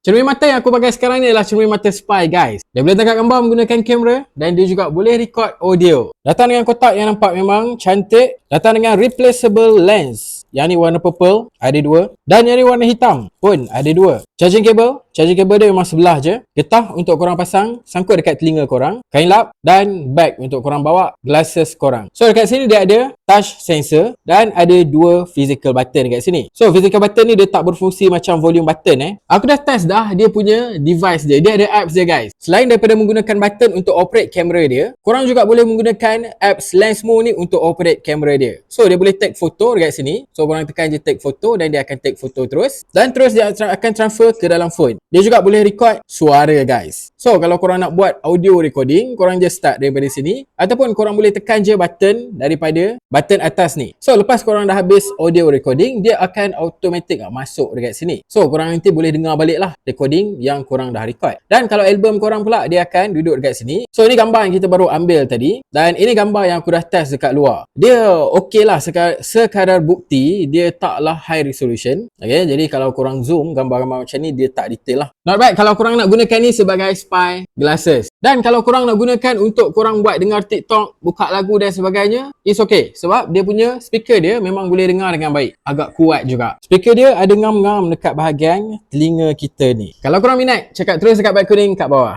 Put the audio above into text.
Cermin mata yang aku pakai sekarang ni adalah cermin mata Spy guys. Dia boleh tangkap gambar menggunakan kamera dan dia juga boleh record audio. Datang dengan kotak yang nampak memang cantik. Datang dengan replaceable lens. Yang ni warna purple, ada dua. Dan yang ni warna hitam pun ada dua. Charging cable dia memang sebelah je. Getah untuk korang pasang, sangkut dekat telinga korang. Kain lap dan bag untuk korang bawa glasses korang. So dekat sini dia ada touch sensor dan ada dua physical button dekat sini. So physical button ni dia tak berfungsi macam volume button Aku dah test dah dia punya device dia. Dia ada apps dia guys. Selain daripada menggunakan button untuk operate kamera dia, korang juga boleh menggunakan apps Lensmo ni untuk operate kamera dia. So dia boleh take photo dekat sini. So korang tekan je take photo dan dia akan take photo terus. Dan terus dia akan transfer ke dalam phone. Dia juga boleh record suara guys. So kalau korang nak buat audio recording, korang just start daripada sini. Ataupun korang boleh tekan je button daripada button atas ni. So lepas korang dah habis audio recording, dia akan automatic masuk dekat sini. So korang nanti boleh dengar balik lah recording yang korang dah record. Dan kalau album korang pula, dia akan duduk dekat sini. So ini gambar yang kita baru ambil tadi. Dan ini gambar yang aku dah test dekat luar. Dia okey lah sekadar bukti. Dia taklah high resolution. Okay, jadi kalau korang zoom gambar-gambar macam ni, dia tak detail lah. Not bad kalau korang nak gunakan ni sebagai spy glasses. Dan kalau korang nak gunakan untuk korang buat dengar TikTok, buka lagu dan sebagainya, it's okay. Sebab dia punya speaker dia memang boleh dengar dengan baik. Agak kuat juga. Speaker dia ada ngam-ngam dekat bahagian telinga kita ni. Kalau korang minat, check out terus dekat bag kuning kat bawah.